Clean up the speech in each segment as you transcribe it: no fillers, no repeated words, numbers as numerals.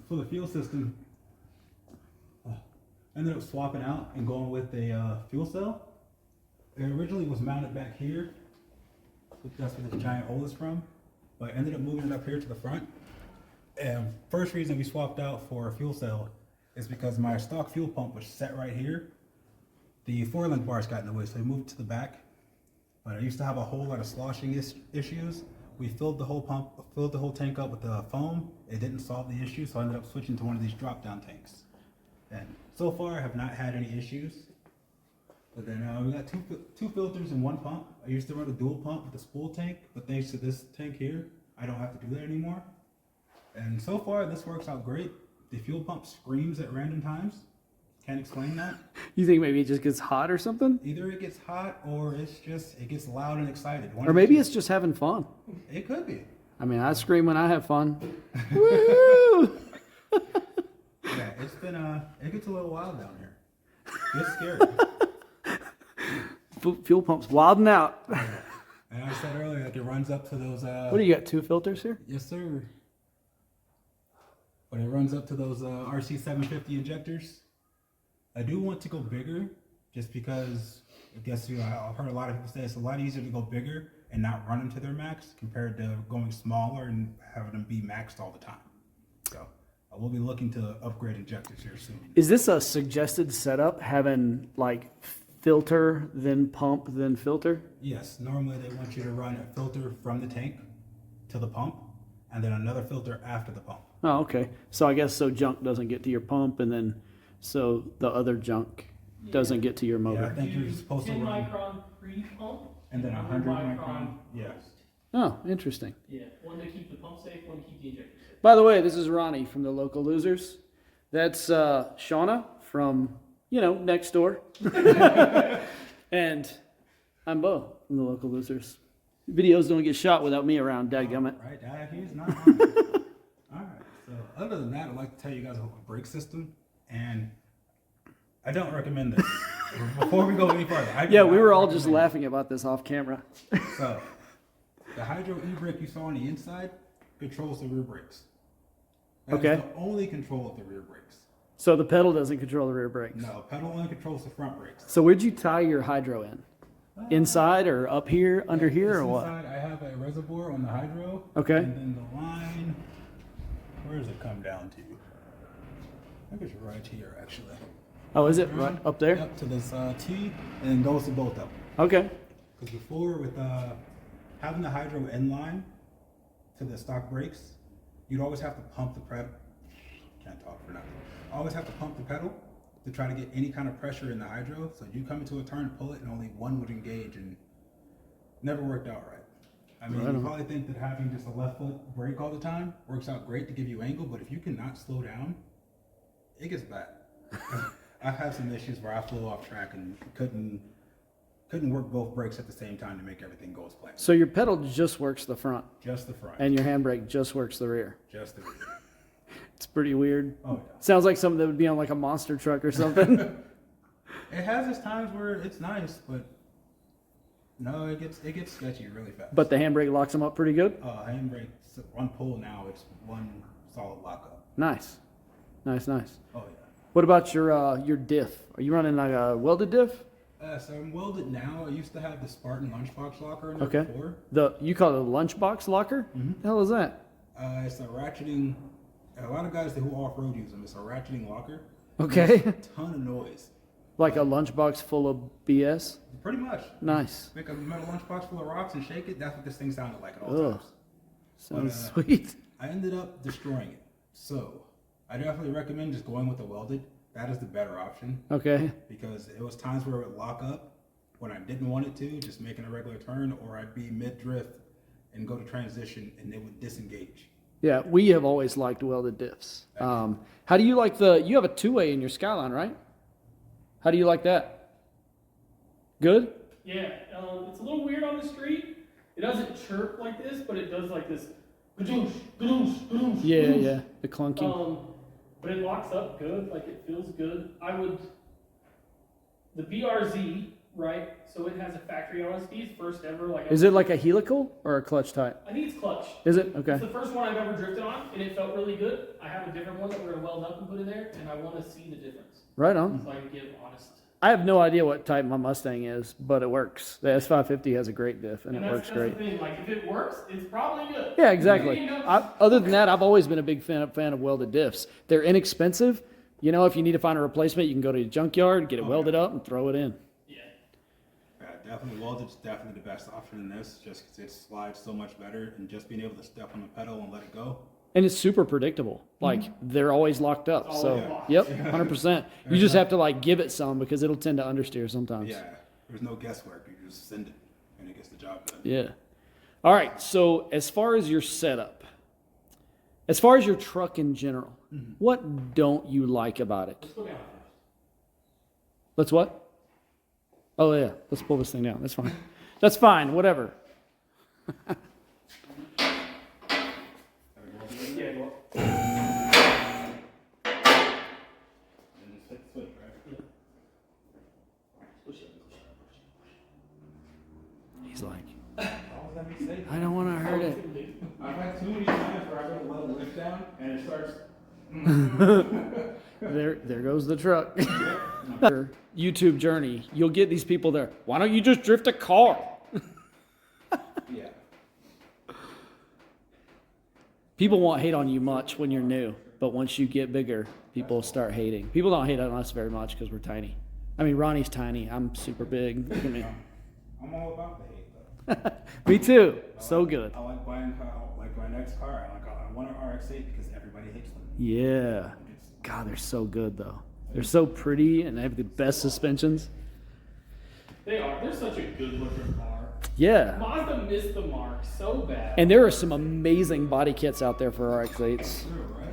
for the fuel system, ended up swapping out and going with a fuel cell. It originally was mounted back here. That's where this giant hole is from. But I ended up moving it up here to the front. And first reason we swapped out for a fuel cell is because my stock fuel pump was set right here. The 4-link bars got in the way, so we moved it to the back. But I used to have a whole lot of sloshing issues. We filled the whole tank up with the foam. It didn't solve the issue, so I ended up switching to one of these drop-down tanks. And so far, I have not had any issues. But then we got two filters and one pump. I used to run a dual pump with a spool tank, but thanks to this tank here, I don't have to do that anymore. And so far, this works out great. The fuel pump screams at random times. Can't explain that. You think maybe it just gets hot or something? Either it gets hot or it gets loud and excited. Or maybe it's just having fun. It could be. I mean, I scream when I have fun. Woo! Yeah, it's been it gets a little wild down here. It's scary. Fuel pump's wilding out. And I said earlier, like it runs up to those. What do you got? 2 filters here? Yes, sir. But it runs up to those RC 750 injectors. I do want to go bigger, just because I guess I've heard a lot of people say it's a lot easier to go bigger and not run them to their max compared to going smaller and having them be maxed all the time. So I will be looking to upgrade injectors here soon. Is this a suggested setup, having like filter, then pump, then filter? Yes, normally they want you to run a filter from the tank to the pump, and then another filter after the pump. Oh, okay. So I guess so junk doesn't get to your pump, and then so the other junk doesn't get to your motor. Yeah, I think you're supposed to 10 run micron pre-pump. and then 100 micron. Yeah. Oh, interesting. Yeah, one to keep the pump safe, one to keep the injector safe. By the way, this is Ronnie from the Local Losers. That's Shauna from, next door. And I'm Bo from the Local Losers. Videos don't get shot without me around, dadgummit. Right, he's not on it. All right, so other than that, I'd like to tell you guys about the brake system, and I don't recommend this. Before we go any further, Yeah, we were all just laughing about this off camera. So, the Hydro e-brake you saw on the inside controls the rear brakes. That Okay. is the only control of the rear brakes. So the pedal doesn't control the rear brakes. No, pedal only controls the front brakes. So where'd you tie your hydro in? Inside or up here, under here, or what? Inside, I have a reservoir on the Hydro. Okay. And then the line, where does it come down to? I think it's right here, actually. Oh, is it right up there? Up to this T, and then goes to both of them. Okay. Because before, with having the Hydro inline to the stock brakes, you'd always have to pump the pedal. Can't talk for nothing. Always have to pump the pedal to try to get any kind of pressure in the Hydro. So you come into a turn, pull it, and only one would engage, and never worked out right. I mean, you probably think that having just a left foot brake all the time works out great to give you angle, but if you cannot slow down, it gets bad. I've had some issues where I flew off track and couldn't work both brakes at the same time to make everything go as planned. So your pedal just works the front, Just the front. and your handbrake just works the rear. Just the rear. It's pretty weird. Oh, yeah. Sounds like something that would be on like a monster truck or something. It has its times where it's nice, but no, it gets sketchy really fast. But the handbrake locks them up pretty good. Handbrake, one pull now, it's one solid lockup. Nice. Nice. Oh yeah. What about your diff? Are you running like a welded diff? So I'm welded now. I used to have the Spartan lunchbox locker in there Okay. before. You call it a lunchbox locker? Mhm. The hell is that? It's a ratcheting. A lot of guys who off-road use them. It's a ratcheting locker. Okay. Makes a ton of noise. Like a lunchbox full of BS? Pretty much. Nice. Make a metal lunchbox full of rocks and shake it. That's what this thing sounded like at all Ugh. times. Sounds But, sweet. I ended up destroying it. So I definitely recommend just going with the welded. That is the better option, Okay. because it was times where it would lock up when I didn't want it to, just making a regular turn, or I'd be mid-drift and go to transition and it would disengage. Yeah, we have always liked welded diffs. How do you like you have a 2-way in your Skyline, right? How do you like that? Good? Yeah, it's a little weird on the street. It doesn't chirp like this, but it does like this. Gadoosh, gadoosh, gadoosh, Yeah, gadoosh. yeah. The clunking. But it locks up good, like it feels good. The BRZ right? So it has a factory OSD, first ever. Like, Is it like a helical or a clutch type? I think it's clutch. Is it? Okay. It's the first one I've ever drifted on, and it felt really good. I have a different one that we're gonna weld up and put in there, and I want to see the difference, Right on. so I can give honest. I have no idea what type my Mustang is, but it works. The S550 has a great diff, and it works that's great. the thing. Like, if it works, it's probably good. Yeah, exactly. You know, Other than that, I've always been a big fan of welded diffs. They're inexpensive. You know, if you need to find a replacement, you can go to a junkyard, get it welded up, and throw it in. yeah. Yeah, definitely welded's definitely the best option in this, just 'cause it slides so much better, and just being able to step on the pedal and let it go. And it's super predictable. Like, they're always locked up. Always So, locked. yep, 100%. You just have to, like, give it some because it'll tend to understeer sometimes. Yeah, there's no guesswork. You just send it, and it gets the job done. Yeah. All right. So, as far as your setup, as far as your truck in general, what don't you like about it? Let's go down first. Let's what? Oh, yeah. Let's pull this thing down. That's fine. That's fine. Whatever. Yeah, go up. And just hit the switch, right? Push it. He's like, How does that make sense? I don't want to hurt it. I've had too many times where I go to let the lift down, and it starts. There goes the truck. Your YouTube journey, you'll get these people there. Why don't you just drift a car? Yeah. People won't hate on you much when you're new, but once you get bigger, people start hating. People don't hate on us very much because we're tiny. I mean, Ronnie's tiny. I'm super big. Look at me. I'm all about the hate, though. Me too. So good. I like buying like my next car. I want an RX-8 because everybody hates them. Yeah. God, they're so good though. They're so pretty and they have the best suspensions. They are. They're such a good looking car. Yeah. Mazda missed the mark so bad. And there are some amazing body kits out there for RX-8s.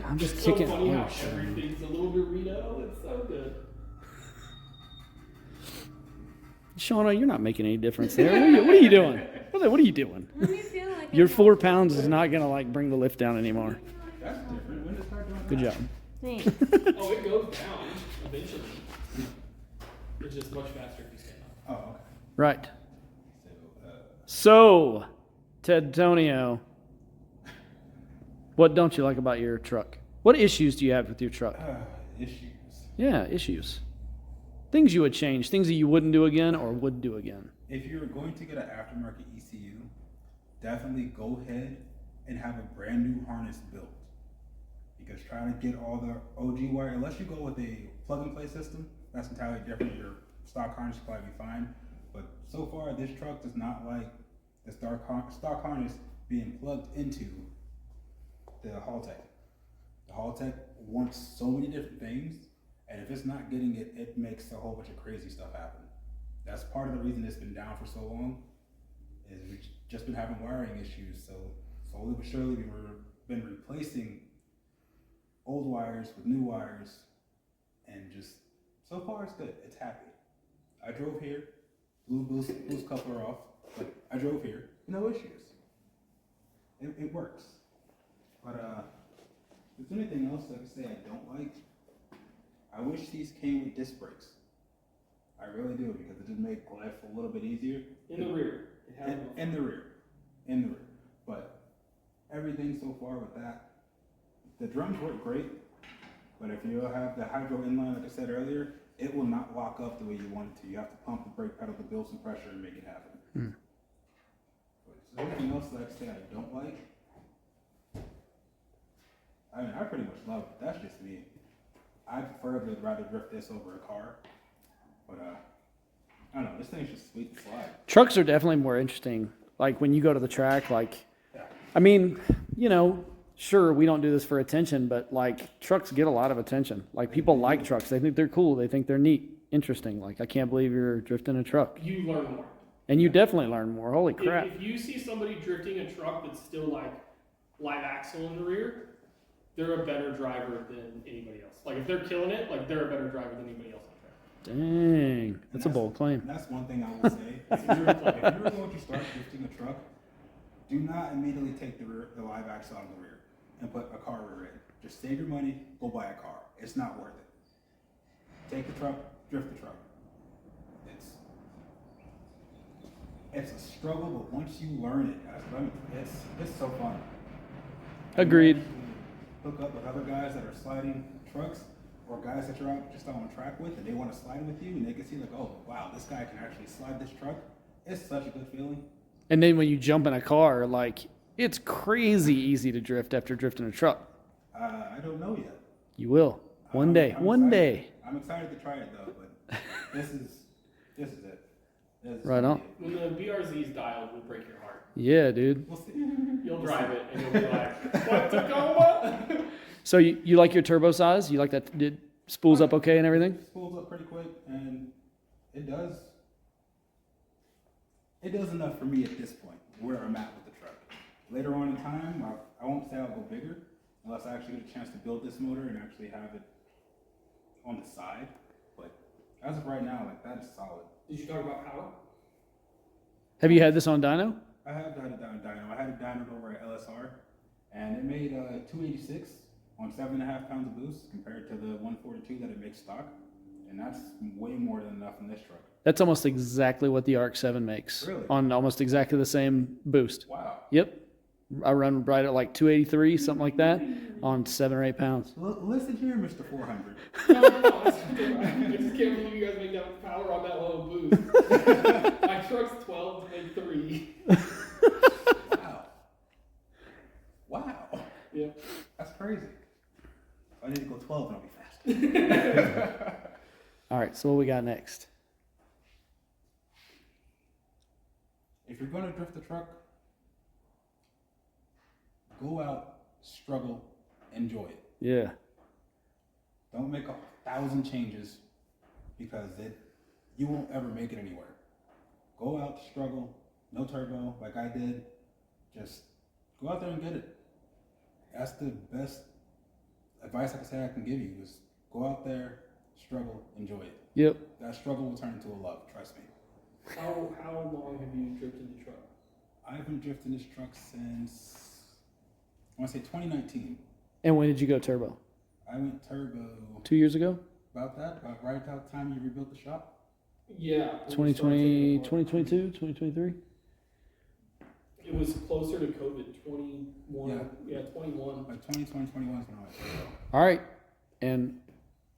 I'm just It's so kicking. funny Oh, how shit. everything's a little Dorito. It's so good. Shauna, you're not making any difference there. What are you doing? What are you doing? Let me feel like Your I'm 4 pounds is not gonna like bring the lift down anymore. That's different. When does it start doing Good that? job. Thanks. Oh, it goes down eventually. It's just much faster if you stand up. Oh, okay. Right. So, So, Ted Tonio, what don't you like about your truck? What issues do you have with your truck? issues. Yeah, issues. Things you would change, things that you wouldn't do again or would do again. If you're going to get an aftermarket ECU, definitely go ahead and have a brand new harness built. Because trying to get all the OG wire, unless you go with a plug and play system, that's entirely different. Your stock harness will probably be fine. But so far, this truck does not like the stock harness being plugged into the Haltech. The Haltech wants so many different things, and if it's not getting it, it makes a whole bunch of crazy stuff happen. That's part of the reason it's been down for so long, is we've just been having wiring issues. So slowly but surely we've been replacing old wires with new wires, and just so far it's good. It's happy. I drove here, blew boost coupler off, but I drove here, no issues. It works. But if there's anything else like I say I don't like, I wish these came with disc brakes. I really do, because it just make life a little bit easier. In the rear. It has no- In the rear. In the rear. But everything so far with that, the drums work great, but if you have the hydro inline, like I said earlier, it will not lock up the way you want it to. You have to pump the brake pedal to build some pressure and make it happen. But anything else that I say I don't like? I mean, I pretty much love it. That's just me. I prefer to rather drift this over a car. But I don't know, this thing's just sweet to slide. Trucks are definitely more interesting. Like when you go to the track, like, I mean, you know, sure, we don't do this for attention, but like trucks get a lot of attention. Like people like trucks. They think they're cool. They think they're neat, interesting. Like I can't believe you're drifting a truck. You learn more. And you definitely learn more. Holy If, crap. if you see somebody drifting a truck that's still like live axle in the rear, they're a better driver than anybody else. Like if they're killing it, like they're a better driver than anybody else on the track. Dang. That's a bold claim. And that's one thing I will say. If you're going to start drifting a truck, do not immediately take the live axle out of the rear and put a car rear in. Just save your money, go buy a car. It's not worth it. Take the truck, drift the truck. it's a struggle, but once you learn it, it's so fun. Agreed. And you hook up with other guys that are sliding trucks, or guys that you're out just on track with, and they want to slide with you, and they can see like, oh wow, this guy can actually slide this truck. It's such a good feeling. And then when you jump in a car, like, it's crazy easy to drift after drifting a truck. I don't know yet. You will. One day. I'm One excited. day. I'm excited to try it though, but this is it. This is Right on. When the BRZ's dialed, will break your heart. Yeah, dude. We'll see. You'll drive it and you'll be like, what, Tacoma? So you like your turbo size? You like that it spools up okay and everything? It spools up pretty quick, and it does enough for me at this point, where I'm at with the truck. Later on in time, I won't say I'll go bigger, unless I actually get a chance to build this motor and actually have it on the side. But as of right now, like, that is solid. Did you talk about power? Have you had this on dyno? I have had it down dyno. I had it dynoed over at LSR, and it made 286 on 7.5 pounds of boost compared to the 142 that it makes stock, and that's way more than enough in this truck. That's almost exactly what the Arc 7 makes. Really? On almost exactly the same boost. Wow. Yep. I run right at like 283, something like that, on 7 or 8 pounds. Listen here, Mr. 400. No. I just can't believe you guys make that much power on that low boost. My truck's 12 to make 3. Wow. Yeah. That's crazy. I need to go 12 and I'll be fast. All right, so what we got next? If you're going to drift a truck, go out, struggle, enjoy it. Yeah. Don't make 1,000 changes because you won't ever make it anywhere. Go out, struggle, no turbo like I did. Just go out there and get it. That's the best advice I can give you is go out there, struggle, enjoy it. Yep. That struggle will turn into a love, trust me. How long have you drifted the truck? I've been drifting this truck since, I want to say 2019. And when did you go turbo? I went turbo 2 years ago? about right about the time you rebuilt the shop. Yeah. 2020, 2022, 2023? It was closer to COVID, 21. Yeah, 21. Like 2020, 21 is when I went turbo. All right. And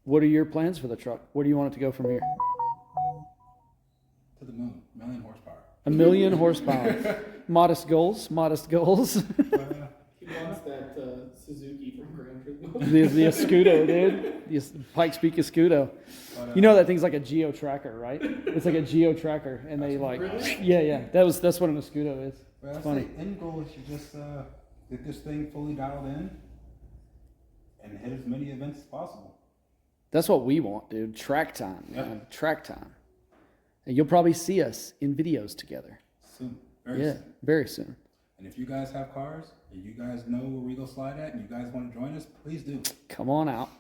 what are your plans for the truck? Where do you want it to go from here? To the moon, 1,000,000 horsepower. 1,000,000 horsepower. Modest goals, modest goals. He wants that Suzuki from Gran Turismo. the Escudo, dude. The Pikes Peak Escudo. You know that thing's like a geo tracker, right? It's like a geo tracker, and they like, Really? yeah. That's what an Escudo is. Well, It's I'd funny. say end goal is to just get this thing fully dialed in and hit as many events as possible. That's what we want, dude. Track time, Yep. man. Track time. And you'll probably see us in videos together. Soon, very soon. Very soon. And if you guys have cars and you guys know where we go slide at and you guys want to join us, please do. Come on out.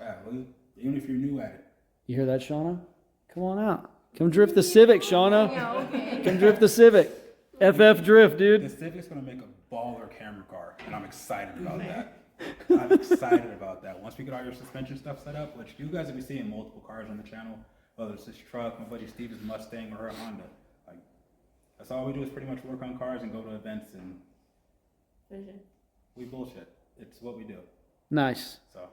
Even if you're new at it. You hear that, Shauna? Come on out. Come drift the Civic, Shauna. Yeah, okay. Come drift the Civic. FF drift, The dude. Civic's going to make a baller camera car, and I'm excited about that. I'm excited about that. Once we get all your suspension stuff set up, which you guys will be seeing multiple cars on the channel, whether it's this truck, my buddy Steve's Mustang, or her Honda. Like, that's all we do is pretty much work on cars and go to events, and Vision. we bullshit. It's what we do. Nice. So,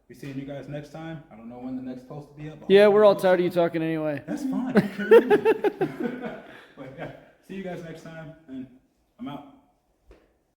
we seeing you guys next time. I don't know when the next post will be up. but Yeah, hopefully we're all we'll- tired of you talking anyway. That's fine. But yeah, see you guys next time, and I'm out.